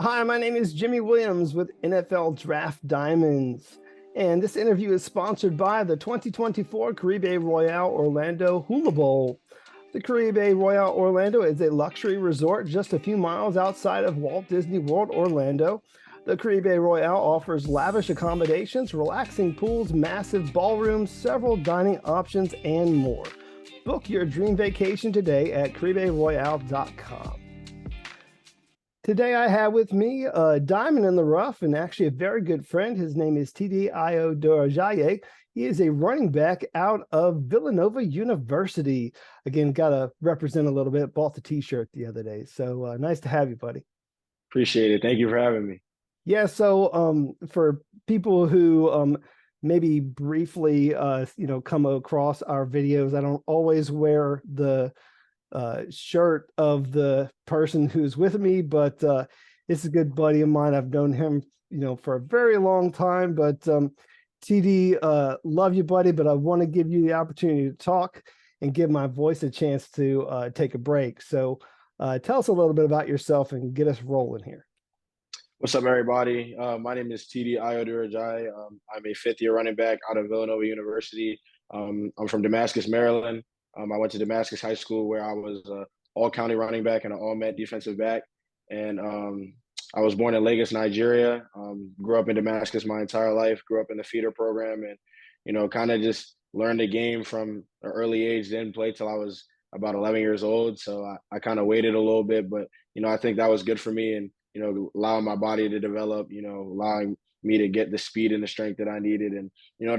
Hi, my name is Jimmy Williams with NFL Draft Diamonds, and this interview is sponsored by the 2024 Caribe Royale Orlando Hula Bowl. The Caribe Royale Orlando is a luxury resort just a few miles outside of Walt Disney World Orlando. The Caribe Royale offers lavish accommodations, relaxing pools, massive ballrooms, several dining options, and more. Book your dream vacation today at cariberoyale.com. Today I have with me a diamond in the rough and actually a very good friend. His name is TDIO Durojaiye. He is a running back out of Villanova University. Again, got to represent a little bit. Bought the t-shirt the other day. So nice to have you, buddy. Appreciate it. Thank you for having me. Yeah, so for people who maybe briefly come across our videos, I don't always wear the shirt of the person who's with me, but it's a good buddy of mine. I've known him, for a very long time. But TD, love you, buddy. But I want to give you the opportunity to talk and give my voice a chance to take a break. So tell us a little bit about yourself and get us rolling here. What's up, everybody? My name is TD Durojaiye. I'm a fifth-year running back out of Villanova University. I'm from Damascus, Maryland. I went to Damascus High School where I was all-county running back and an all-met defensive back. And I was born in Lagos, Nigeria. Grew up in Damascus my entire life. Grew up in the feeder program and, kind of just learned the game from an early age. Didn't play till I was about 11 years old. So I kind of waited a little bit. But, I think that was good for me and, allowing my body to develop, allowing me to get the speed and the strength that I needed. And,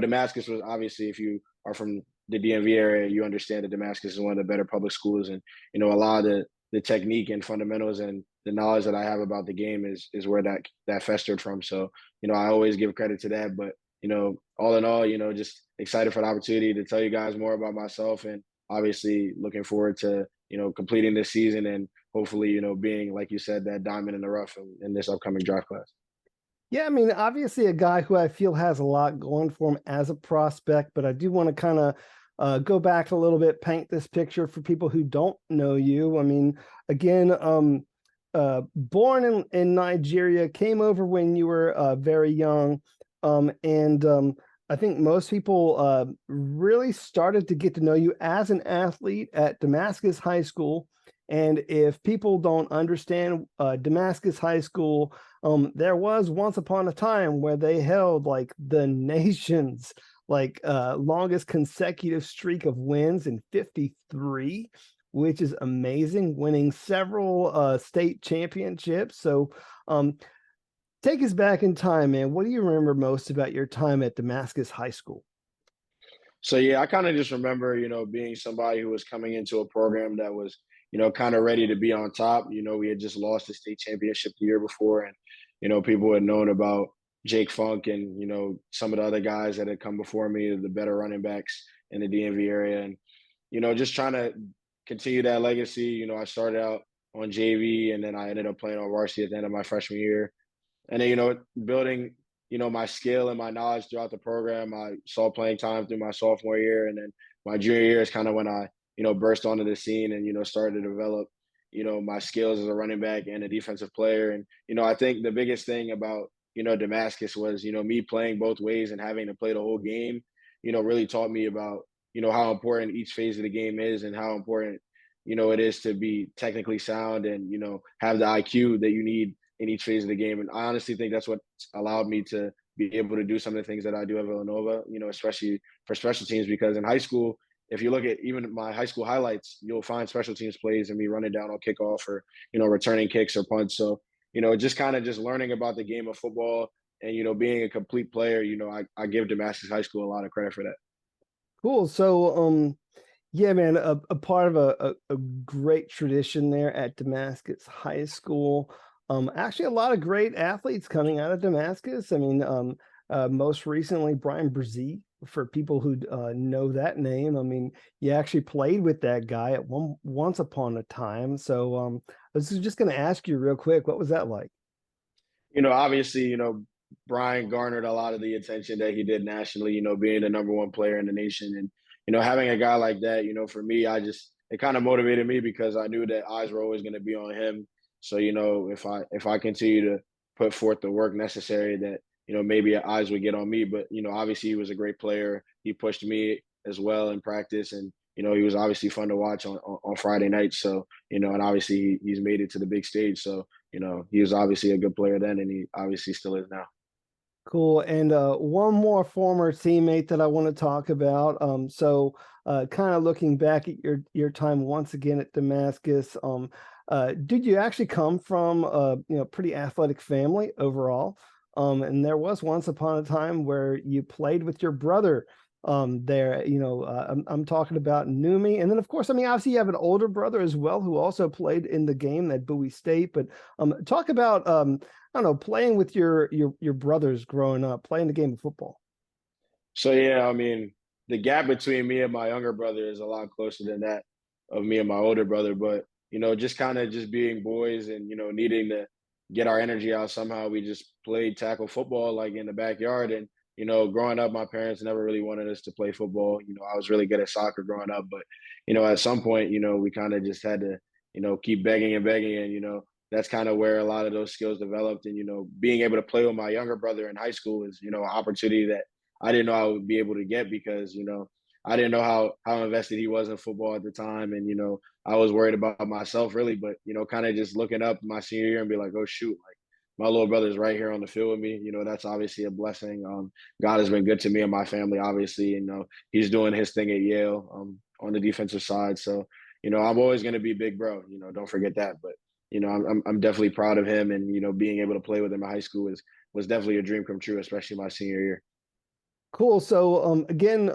Damascus was obviously, if you are from the DMV area, you understand that Damascus is one of the better public schools. And, a lot of the technique and fundamentals and the knowledge that I have about the game is where that festered from. So, I always give credit to that. But, all in all, just excited for the opportunity to tell you guys more about myself and obviously looking forward to, completing this season and hopefully, being, like you said, that diamond in the rough in this upcoming draft class. Yeah, I mean, obviously a guy who I feel has a lot going for him as a prospect, but I do want to kind of go back a little bit, paint this picture for people who don't know you. I mean, again, born in Nigeria, came over when you were very young, and I think most people really started to get to know you as an athlete at Damascus High School. And if people don't understand Damascus High School, there was once upon a time where they held like the nation's longest consecutive streak of wins in 53, which is amazing, winning several state championships. So take us back in time, man. What do you remember most about your time at Damascus High School? So, yeah, I kind of just remember, being somebody who was coming into a program that was, kind of ready to be on top. We had just lost the state championship the year before and, people had known about Jake Funk and, some of the other guys that had come before me, the better running backs in the DMV area. And, just trying to continue that legacy. I started out on JV and then I ended up playing on varsity at the end of my freshman year. And then, building, my skill and my knowledge throughout the program. I saw playing time through my sophomore year. And then my junior year is kind of when I, burst onto the scene and, started to develop, my skills as a running back and a defensive player. And, I think the biggest thing about, Damascus was, me playing both ways and having to play the whole game, really taught me about, how important each phase of the game is and how important, it is to be technically sound and, have the IQ that you need in each phase of the game. And I honestly think that's what allowed me to be able to do some of the things that I do at Villanova, especially for special teams, because in high school, if you look at even my high school highlights, you'll find special teams plays and me running down on kickoff or, returning kicks or punts. So, just kind of just learning about the game of football and, being a complete player, I give Damascus High School a lot of credit for that. Cool. So, yeah, man, a part of a great tradition there at Damascus High School. Actually, a lot of great athletes coming out of Damascus. I mean, most recently, Brian Brzee, for people who know that name. I mean, you actually played with that guy at once upon a time. So I was just going to ask you real quick, what was that like? Obviously, Brian garnered a lot of the attention that he did nationally, being the number one player in the nation. And, having a guy like that, for me, it kind of motivated me because I knew that eyes were always going to be on him. So, if I continue to put forth the work necessary, that maybe eyes would get on me. But obviously he was a great player. He pushed me as well in practice, and he was obviously fun to watch on Friday nights. So and obviously he's made it to the big stage. So he was obviously a good player then, and he obviously still is now. Cool. And one more former teammate that I want to talk about. Kind of looking back at your time once again at Damascus, did you actually come from a pretty athletic family overall? And there was once upon a time where you played with your brother there. I'm talking about Numi, and then of course, I mean, obviously you have an older brother as well who also played in the game at Bowie State. But talk about I don't know, playing with your brothers growing up, playing the game of football. So yeah, I mean, the gap between me and my younger brother is a lot closer than that of me and my older brother. But just kind of just being boys and needing to get our energy out somehow, we just played tackle football like in the backyard. And growing up, my parents never really wanted us to play football. I was really good at soccer growing up, but at some point, we kind of just had to keep begging and begging, and that's kind of where a lot of those skills developed. And being able to play with my younger brother in high school is an opportunity that I didn't know I would be able to get, because I didn't know how invested he was in football at the time, and I was worried about myself really. But kind of just looking up my senior year and be like, oh shoot, like my little brother's right here on the field with me. That's obviously a blessing. God has been good to me and my family, obviously. He's doing his thing at Yale on the defensive side. So I'm always going to be big bro. Don't forget that. But I'm definitely proud of him, and being able to play with him in high school was definitely a dream come true, especially my senior year. Cool. So again,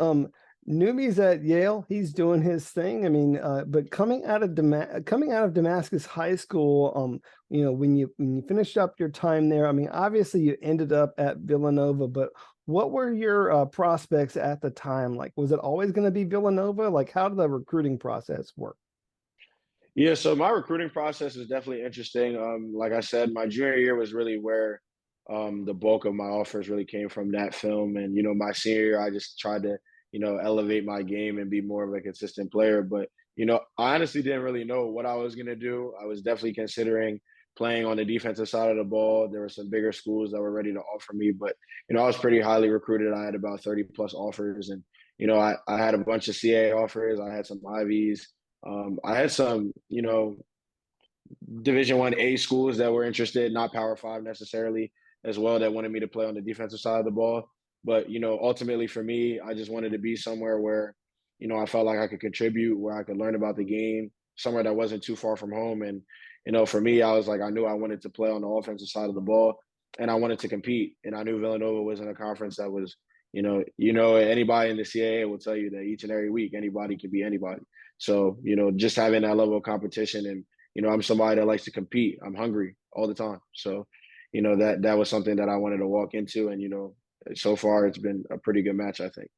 Numi's at Yale. He's doing his thing. I mean, but coming out of Damascus High School, when you finished up your time there, I mean, obviously you ended up at Villanova, but what were your prospects at the time? Like, was it always going to be Villanova? Like, how did the recruiting process work? Yeah, so my recruiting process is definitely interesting. Like I said, my junior year was really where the bulk of my offers really came from that film. And, my senior year, I just tried to, elevate my game and be more of a consistent player. But, I honestly didn't really know what I was going to do. I was definitely considering playing on the defensive side of the ball. There were some bigger schools that were ready to offer me, but, I was pretty highly recruited. I had about 30 plus offers, and, I had a bunch of CA offers. I had some Ivies. I had some, Division 1 A schools that were interested, not Power 5 necessarily, as well, that wanted me to play on the defensive side of the ball. But ultimately for me, I just wanted to be somewhere where, I felt like I could contribute, where I could learn about the game, somewhere that wasn't too far from home. And for me, I was like, I knew I wanted to play on the offensive side of the ball, and I wanted to compete. And I knew Villanova was in a conference that was, anybody in the CAA will tell you that each and every week anybody can be anybody. So just having that level of competition, and I'm somebody that likes to compete. I'm hungry all the time. So, that was something that I wanted to walk into. And, so far it's been a pretty good match, I think.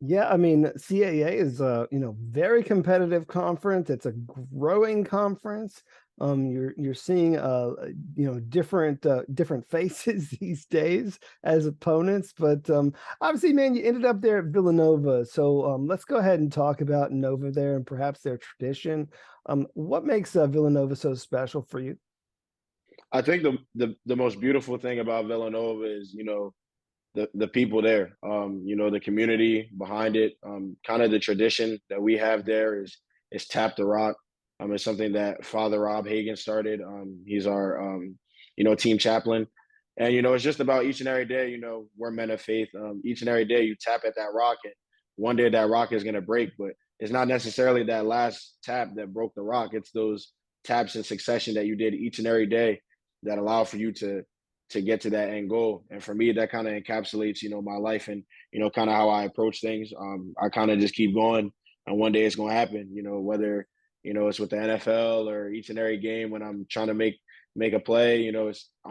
Yeah, I mean, CAA is a, very competitive conference. It's a growing conference. You're seeing different faces these days as opponents, but obviously, man, you ended up there at Villanova. So let's go ahead and talk about Nova there and perhaps their tradition. What makes Villanova so special for you? I think the most beautiful thing about Villanova is, the people there, the community behind it, kind of the tradition that we have there is tap the rock. It's something that Father Rob Hagan started. He's our team chaplain, and it's just about each and every day. We're men of faith. Each and every day you tap at that rock, and one day that rock is going to break. But it's not necessarily that last tap that broke the rock. It's those taps in succession that you did each and every day that allow for you to get to that end goal. And for me, that kind of encapsulates, my life, and, kind of how I approach things. I kind of just keep going, and one day it's going to happen, whether, it's with the NFL or each and every game when I'm trying to make a play, I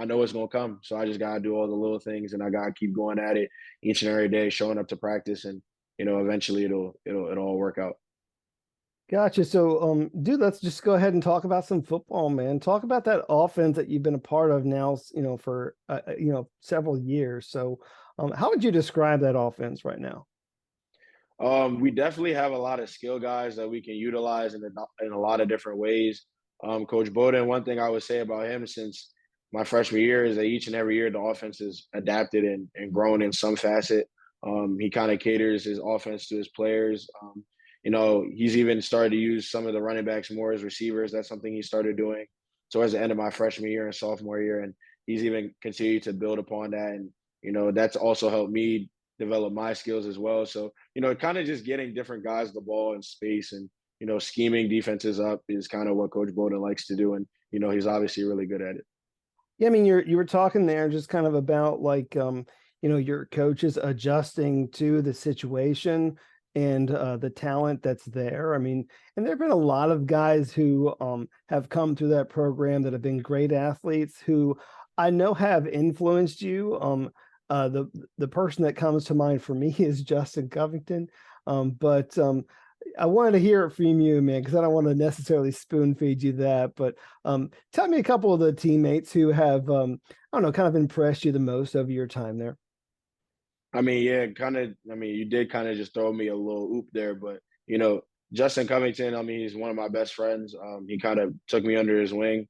know it's going to come. So I just got to do all the little things, and I got to keep going at it each and every day, showing up to practice, and, eventually it'll all work out. Gotcha. So, dude, let's just go ahead and talk about some football, man. Talk about that offense that you've been a part of now, for several years. So, how would you describe that offense right now? We definitely have a lot of skill guys that we can utilize in a lot of different ways. Coach Bowden, one thing I would say about him since my freshman year is that each and every year the offense has adapted and grown in some facet. He kind of caters his offense to his players. He's even started to use some of the running backs more as receivers. That's something he started doing towards the end of my freshman year and sophomore year. And he's even continued to build upon that. And, that's also helped me develop my skills as well. So, kind of just getting different guys the ball in space and, scheming defenses up is kind of what Coach Bowden likes to do. And, he's obviously really good at it. Yeah, I mean, you were talking there just kind of about like your coaches adjusting to the situation and the talent that's there. I mean, and there have been a lot of guys who have come through that program that have been great athletes who I know have influenced you. The person that comes to mind for me is Justin Covington. But I wanted to hear it from you, man, because I don't want to necessarily spoon feed you that. But tell me a couple of the teammates who have, I don't know, kind of impressed you the most over your time there. I mean, yeah, kind of. I mean, you did kind of just throw me a little oop there, but Justin Covington. I mean, he's one of my best friends. He kind of took me under his wing.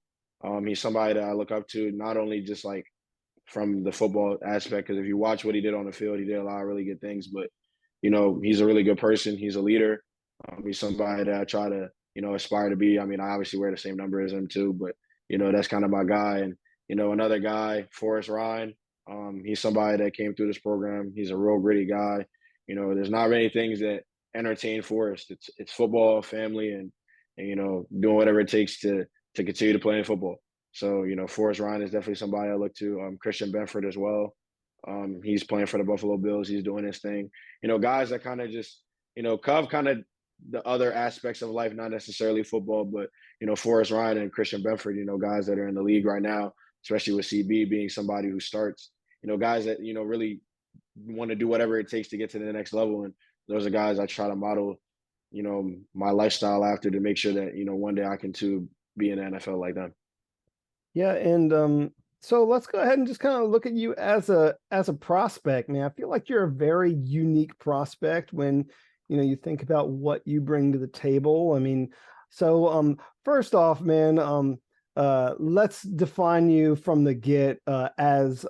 He's somebody that I look up to, not only just like from the football aspect, because if you watch what he did on the field, he did a lot of really good things. But he's a really good person. He's a leader. He's somebody that I try to aspire to be. I mean, I obviously wear the same number as him too, but that's kind of my guy. And another guy, Forrest Ryan. He's somebody that came through this program. He's a real gritty guy. There's not many things that entertain Forrest. It's football, family, and doing whatever it takes to continue to play in football. So Forrest Ryan is definitely somebody I look to. Christian Benford as well. He's playing for the Buffalo Bills. He's doing his thing. Guys that kind of just Cov kind of the other aspects of life, not necessarily football, but Forrest Ryan and Christian Benford. Guys that are in the league right now, especially with CB being somebody who starts. Guys that really want to do whatever it takes to get to the next level, and those are guys I try to model, my lifestyle after to make sure that one day I can too be in the NFL like them. Yeah, and so let's go ahead and just kind of look at you as a prospect, man. I feel like you're a very unique prospect when you think about what you bring to the table. I mean, so first off, man, let's define you from the get as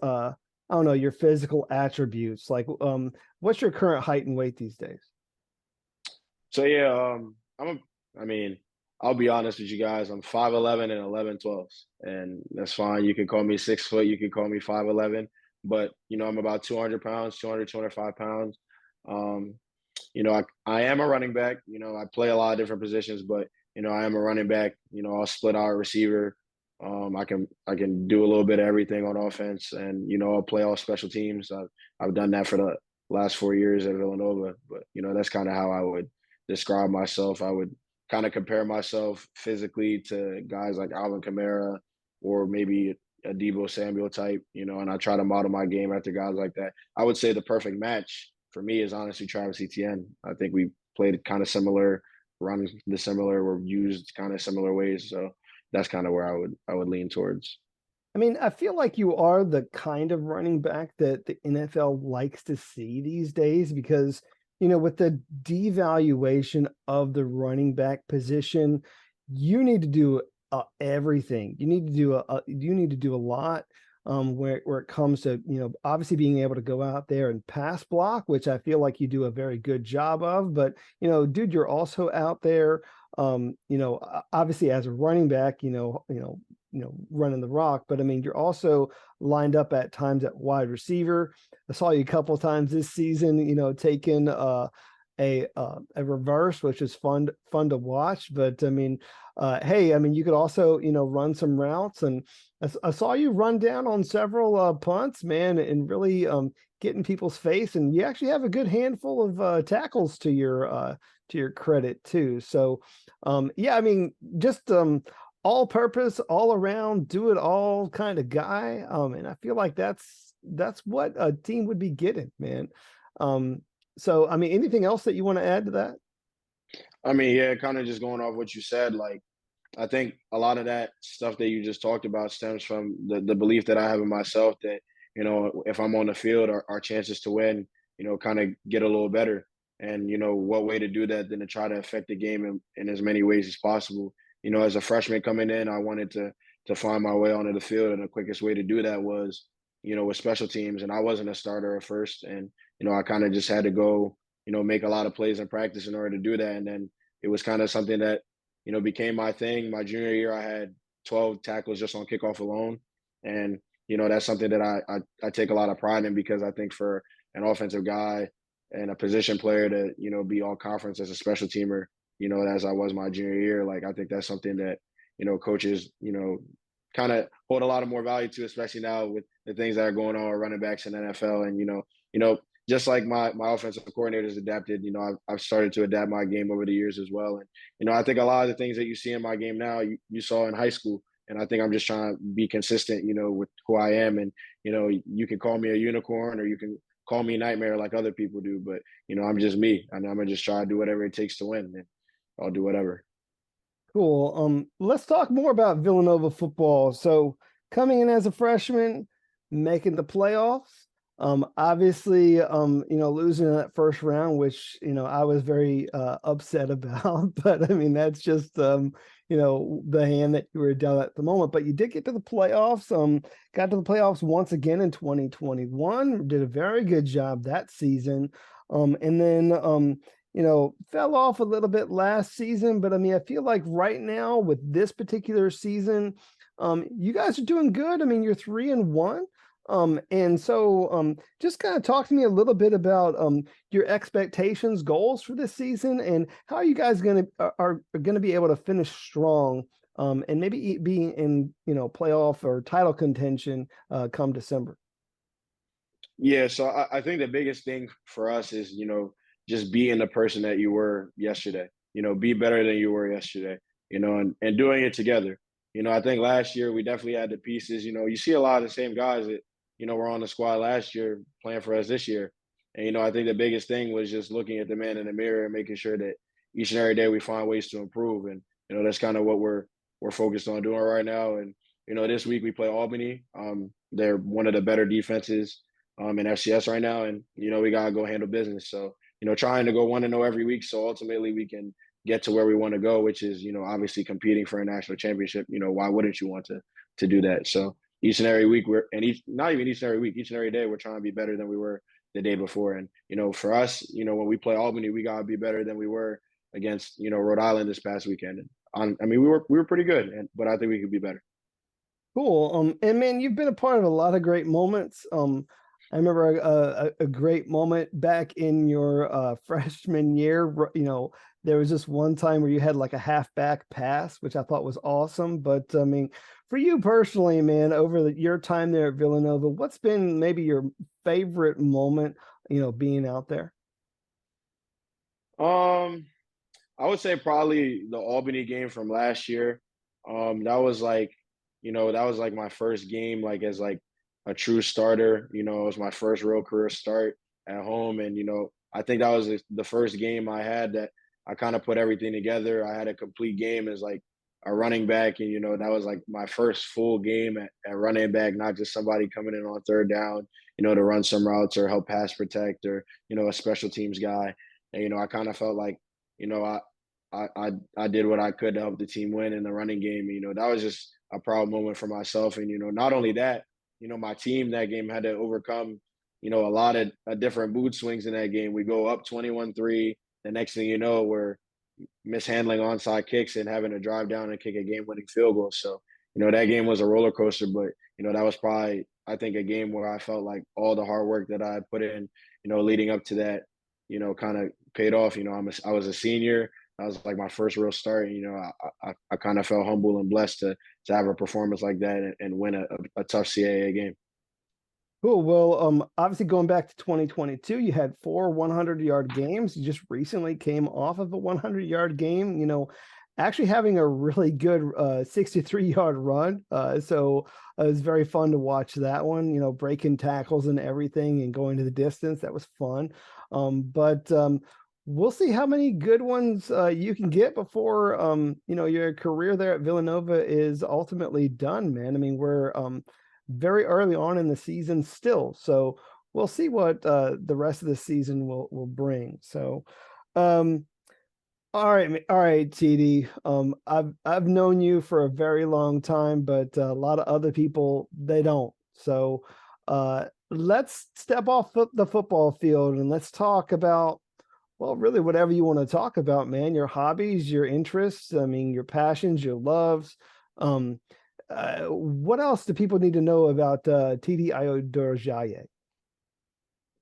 I don't know, your physical attributes. Like what's your current height and weight these days? So yeah, I mean, I'll be honest with you guys. I'm 5'11" and 11/12, and that's fine. You can call me 6 foot. You can call me 5'11", but I'm about 200 pounds, 205 pounds. Um, I am a running back. I play a lot of different positions, but I am a running back. I'll split out receiver. I can do a little bit of everything on offense, and I'll play all special teams. I've done that for the last 4 years at Villanova, but that's kind of how I would describe myself. I would kind of compare myself physically to guys like Alvin Kamara or maybe a Debo Samuel type, and I try to model my game after guys like that. I would say the perfect match for me is honestly Travis Etienne. I think we played kind of similar, run the similar, were used kind of similar ways. So that's kind of where I would lean towards. I mean, I feel like you are the kind of running back that the NFL likes to see these days because, with the devaluation of the running back position, you need to do everything. You need to do a lot where it comes to, obviously being able to go out there and pass block, which I feel like you do a very good job of. But, dude, you're also out there, obviously as a running back, running the rock, but I mean, you're also lined up at times at wide receiver. I saw you a couple of times this season, taking a reverse, which is fun to watch. But I mean, hey, I mean, you could also run some routes, and I saw you run down on several punts, man, and really get in people's face, and you actually have a good handful of tackles to your credit too. So, yeah, I mean, just all purpose, all around, do it all kind of guy. And I feel like that's what a team would be getting, man. So I mean, anything else that you want to add to that? I mean, yeah, kind of just going off what you said, like I think a lot of that stuff that you just talked about stems from the belief that I have in myself that, if I'm on the field, our chances to win, kind of get a little better. And, what way to do that than to try to affect the game in as many ways as possible. as a freshman coming in, I wanted to find my way onto the field, and the quickest way to do that was, with special teams. And I wasn't a starter at first, and I kind of just had to go, make a lot of plays in practice in order to do that. And then it was kind of something that, became my thing. My junior year, I had 12 tackles just on kickoff alone, and that's something that I take a lot of pride in, because I think for an offensive guy and a position player to be all conference as a special teamer, as I was my junior year, like I think that's something that coaches kind of hold a lot of more value to, especially now with the things that are going on with running backs in the NFL. And just like my offensive coordinators adapted, I've started to adapt my game over the years as well. And I think a lot of the things that you see in my game now, you saw in high school. And I think I'm just trying to be consistent, with who I am. And you can call me a unicorn, or you can call me nightmare like other people do, but I'm just me, and I'm gonna just try to do whatever it takes to win, and I'll do whatever. Cool. Let's talk more about Villanova football. So coming in as a freshman, making the playoffs. Obviously, losing in that first round, which I was very upset about. But I mean, that's just the hand that you were dealt at the moment. But you did get to the playoffs. Got to the playoffs once again in 2021. Did a very good job that season. And then fell off a little bit last season, but I mean, I feel like right now with this particular season, you guys are doing good. I mean, you're 3-1. And so just kind of talk to me a little bit about your expectations, goals for this season, and how you guys are going to be able to finish strong, and maybe be in playoff or title contention come December. Yeah, so I think the biggest thing for us is, just being the person that you were yesterday. Be better than you were yesterday, and doing it together. I think last year we definitely had the pieces. You see a lot of the same guys that, were on the squad last year playing for us this year. And, I think the biggest thing was just looking at the man in the mirror and making sure that each and every day we find ways to improve. And, that's kind of what we're focused on doing right now. And, this week we play Albany. They're one of the better defenses in FCS right now. And, we got to go handle business. So, trying to go 1-0 every week, so ultimately we can get to where we want to go, which is, obviously competing for a national championship. Why wouldn't you want to do that? So each and every week not even each and every week, each and every day we're trying to be better than we were the day before. And for us, when we play Albany, we gotta be better than we were against Rhode Island this past weekend. And I mean, we were pretty good, but I think we could be better. Cool. And man, you've been a part of a lot of great moments. I remember a great moment back in your freshman year. There was just one time where you had like a halfback pass, which I thought was awesome. But I mean, for you personally, man, over your time there at Villanova, what's been maybe your favorite moment, being out there? Um, I would say probably the Albany game from last year. That was like, that was like my first game, like as like a true starter. It was my first real career start at home, and I think that was the first game I had that I kind of put everything together. I had a complete game as like a running back, and that was like my first full game at running back, not just somebody coming in on third down, to run some routes or help pass protect, or a special teams guy. And I kind of felt like you know I. I did what I could to help the team win in the running game. That was just a proud moment for myself. And, not only that, my team that game had to overcome, a lot of different mood swings in that game. We go up 21-3. The next thing you know, we're mishandling onside kicks and having to drive down and kick a game-winning field goal. So, that game was a roller coaster, but, that was probably, I think, a game where I felt like all the hard work that I had put in, leading up to that, kind of paid off. I was a senior. That was like my first real start. I kind of felt humble and blessed to have a performance like that and win a tough CAA game. Cool. Well, obviously going back to 2022, you had 4 100-yard games. You just recently came off of a 100-yard game, actually having a really good 63-yard run. So it was very fun to watch that one, breaking tackles and everything and going to the distance. That was fun. But we'll see how many good ones you can get before, your career there at Villanova is ultimately done, man. I mean, we're very early on in the season still, so we'll see what the rest of the season will bring. So, um, All right, TD. I've known you for a very long time, but a lot of other people they don't. So, let's step off the football field and let's talk about, well, really whatever you want to talk about, man. Your hobbies, your interests. I mean, your passions, your loves. Um, what else do people need to know about TD Durojaiye?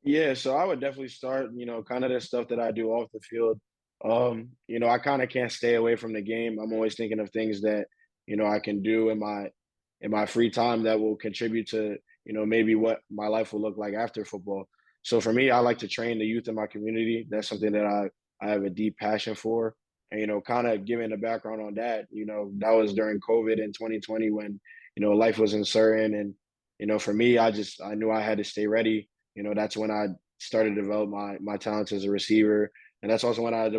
Yeah, so I would definitely start, kind of the stuff that I do off the field. I kind of can't stay away from the game. I'm always thinking of things that, I can do in my free time that will contribute to, maybe what my life will look like after football. So for me, I like to train the youth in my community. That's something that I have a deep passion for. And, kind of giving a background on that, that was during COVID in 2020 when, life was uncertain. And, for me, I knew I had to stay ready. That's when I started to develop my talents as a receiver, and that's also when I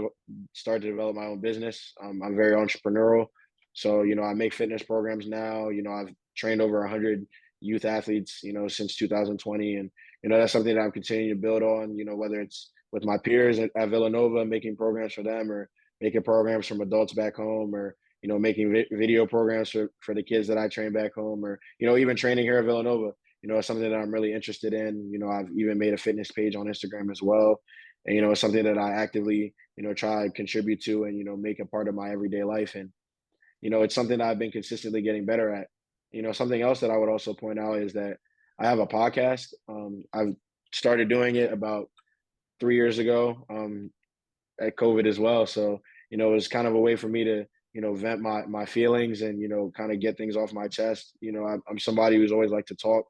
started to develop my own business. I'm very entrepreneurial, so I make fitness programs now. I've trained over 100 youth athletes, since 2020, and that's something that I'm continuing to build on. Whether it's with my peers at Villanova, making programs for them, or making programs from adults back home, or making video programs for the kids that I train back home, or even training here at Villanova. It's something that I'm really interested in. I've even made a fitness page on Instagram as well. And, it's something that I actively, try to contribute to and, make a part of my everyday life. And, it's something that I've been consistently getting better at. Something else that I would also point out is that I have a podcast. I've started doing it about 3 years ago at COVID as well. So, it was kind of a way for me to, vent my feelings and, kind of get things off my chest. I'm somebody who's always liked to talk.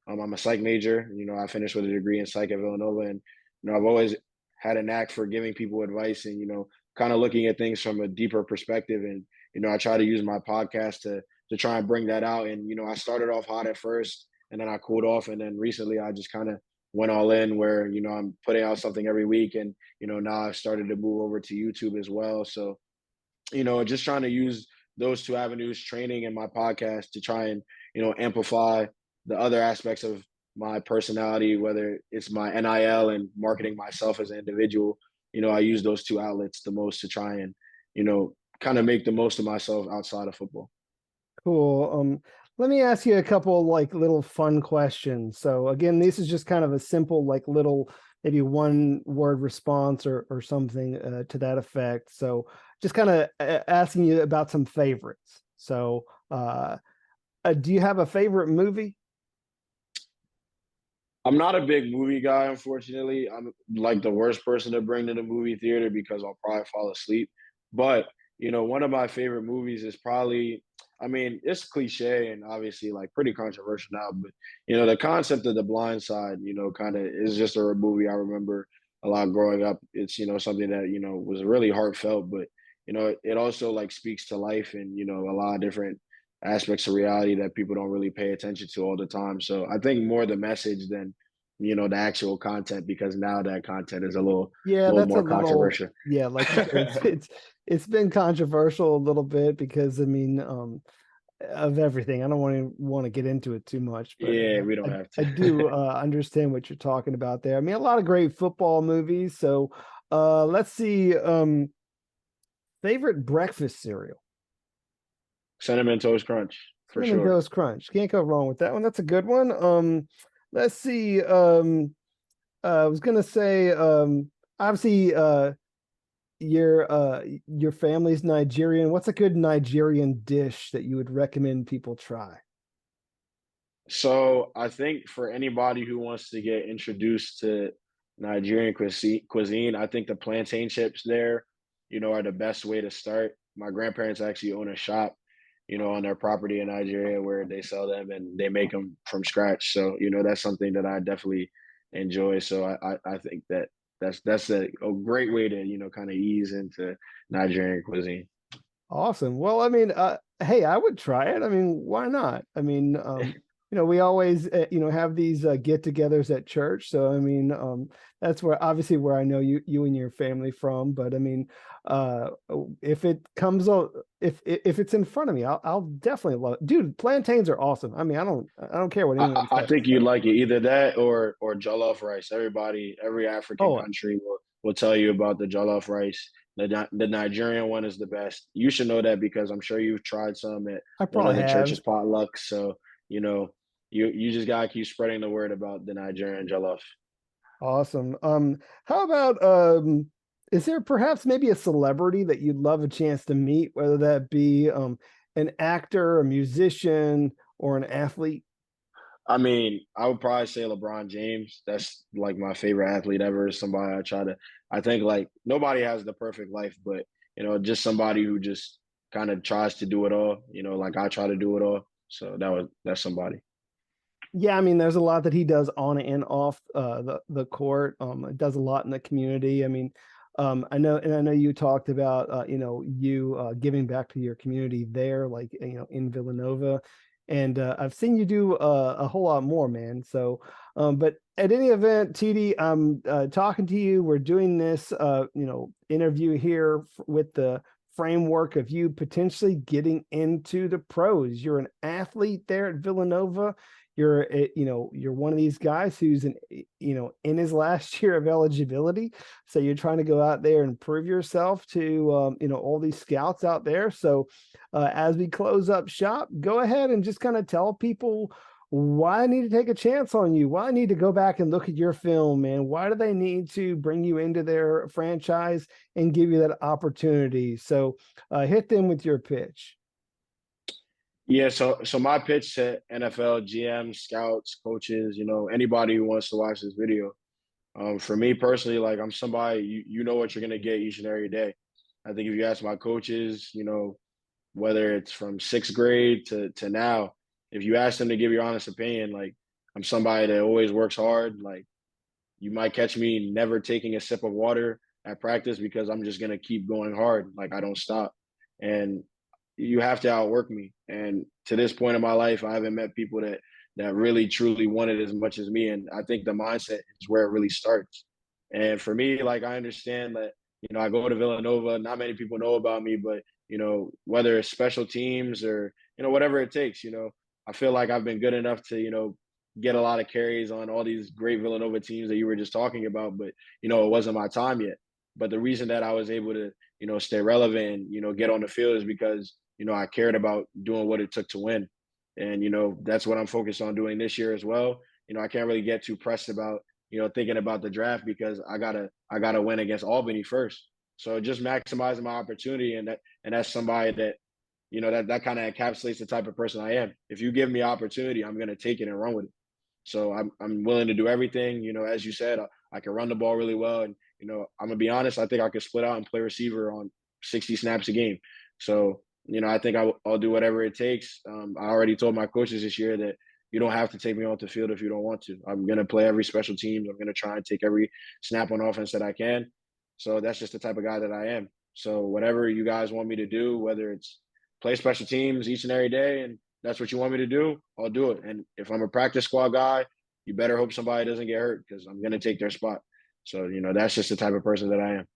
I'm a psych major. I finished with a degree in psych at Villanova, and I've always had a knack for giving people advice and kind of looking at things from a deeper perspective. And I try to use my podcast to try and bring that out. And I started off hot at first, and then I cooled off, and then recently I just kind of went all in where I'm putting out something every week, and now I've started to move over to YouTube as well. So just trying to use those two avenues, training and my podcast, to try and amplify the other aspects of my personality, whether it's my NIL and marketing myself as an individual. I use those two outlets the most to try and kind of make the most of myself outside of football. Cool. Let me ask you a couple like little fun questions. So again, this is just kind of a simple, like little, maybe one word response or something to that effect. So just kind of asking you about some favorites. So do you have a favorite movie? I'm not a big movie guy, unfortunately. I'm like the worst person to bring to the movie theater because I'll probably fall asleep. But, one of my favorite movies is probably, I mean, it's cliche and obviously like pretty controversial now, but, the concept of The Blind Side, kind of is just a movie I remember a lot growing up. It's, something that, was really heartfelt, but, it also like speaks to life and, a lot of different aspects of reality that people don't really pay attention to all the time. So I think more the message than the actual content, because now that content is a Yeah, little that's a more little, controversial. yeah, like you said, it's been controversial a little bit because I mean, of everything. I don't want to get into it too much, but Yeah, we don't have I to. do understand what you're talking about there. I mean, a lot of great football movies. So let's see. Favorite breakfast cereal? Cinnamon Toast Crunch for Cinnamon sure. Toast Crunch. Can't go wrong with that one. That's a good one. Let's see. I was gonna say, obviously, your family's Nigerian. What's a good Nigerian dish that you would recommend people try? So I think for anybody who wants to get introduced to Nigerian cuisine, I think the plantain chips there, are the best way to start. My grandparents actually own a shop, on their property in Nigeria where they sell them and they make them from scratch. So, that's something that I definitely enjoy. So I think that that's a great way to, kind of ease into Nigerian cuisine. Awesome. Well, I mean, hey, I would try it. I mean, why not? I mean, we always, have these get-togethers at church. So, I mean, that's where obviously where I know you and your family from. But I mean, uh, if it comes out, if it's in front of me, I'll definitely love it. Dude, plantains are awesome. I mean, I don't care what anyone I says. think you So, like it, either that or jollof rice. Every African oh, country will tell you about the jollof rice. The Nigerian one is the best. You should know that because I'm sure you've tried some at I one probably of the have. church's potlucks. So, you know, you just gotta keep spreading the word about the Nigerian jollof. Awesome. How about is there perhaps maybe a celebrity that you'd love a chance to meet, whether that be an actor, a musician, or an athlete? I mean, I would probably say LeBron James. That's like my favorite athlete ever. Somebody I think like nobody has the perfect life, but just somebody who just kind of tries to do it all. Like I try to do it all. So that's somebody. Yeah, I mean, there's a lot that he does on and off the court. It does a lot in the community. I mean, I know you talked about you giving back to your community there, like in Villanova, and I've seen you do a whole lot more, man. So, but at any event, TD, I'm talking to you. We're doing this interview here with the framework of you potentially getting into the pros. You're an athlete there at Villanova. You're one of these guys who's in his last year of eligibility, so you're trying to go out there and prove yourself to all these scouts out there. So as we close up shop, go ahead and just kind of tell people why I need to take a chance on you, why I need to go back and look at your film, and why do they need to bring you into their franchise and give you that opportunity. So hit them with your pitch. Yeah, so my pitch to NFL GMs, scouts, coaches, anybody who wants to watch this video. For me personally, like I'm somebody you know what you're gonna get each and every day. I think if you ask my coaches, whether it's from sixth grade to now, if you ask them to give your honest opinion, like I'm somebody that always works hard. Like you might catch me never taking a sip of water at practice because I'm just gonna keep going hard. Like I don't stop. And you have to outwork me. And to this point in my life, I haven't met people that really truly want it as much as me. And I think the mindset is where it really starts. And for me, like I understand that, I go to Villanova, not many people know about me, but whether it's special teams or, whatever it takes, I feel like I've been good enough to, get a lot of carries on all these great Villanova teams that you were just talking about, but it wasn't my time yet. But the reason that I was able to, stay relevant and, get on the field is because, I cared about doing what it took to win. And, that's what I'm focused on doing this year as well. I can't really get too pressed about, thinking about the draft because I gotta win against Albany first. So just maximizing my opportunity and that's somebody that, that kind of encapsulates the type of person I am. If you give me opportunity, I'm gonna take it and run with it. So I'm willing to do everything. As you said, I can run the ball really well, and I'm gonna be honest. I think I could split out and play receiver on 60 snaps a game. So I think I'll do whatever it takes. I already told my coaches this year that you don't have to take me off the field if you don't want to. I'm gonna play every special teams. I'm gonna try and take every snap on offense that I can. So that's just the type of guy that I am. So whatever you guys want me to do, whether it's play special teams each and every day and that's what you want me to do, I'll do it. And if I'm a practice squad guy, you better hope somebody doesn't get hurt because I'm going to take their spot. So, that's just the type of person that I am.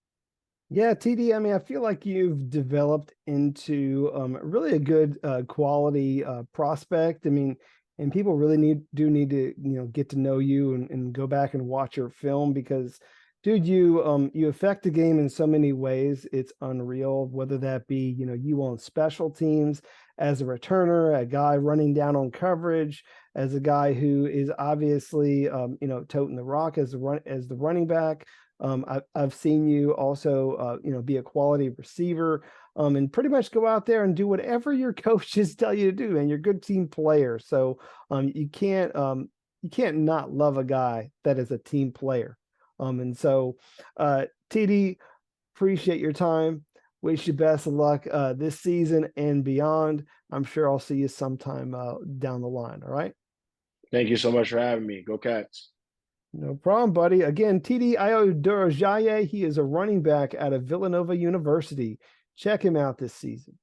Yeah, TD, I mean, I feel like you've developed into really a good quality prospect. I mean, and people really need to, get to know you and go back and watch your film because, dude, you affect the game in so many ways. It's unreal, whether that be, you on special teams as a returner, a guy running down on coverage, as a guy who is obviously, toting the rock as the running back. I've seen you also, be a quality receiver, and pretty much go out there and do whatever your coaches tell you to do. And you're a good team player, so you can't not love a guy that is a team player. And so, TD, appreciate your time. Wish you best of luck this season and beyond. I'm sure I'll see you sometime down the line. All right. Thank you so much for having me. Go Cats. No problem, buddy. Again, TDIO Durojaiye, he is a running back out of Villanova University. Check him out this season.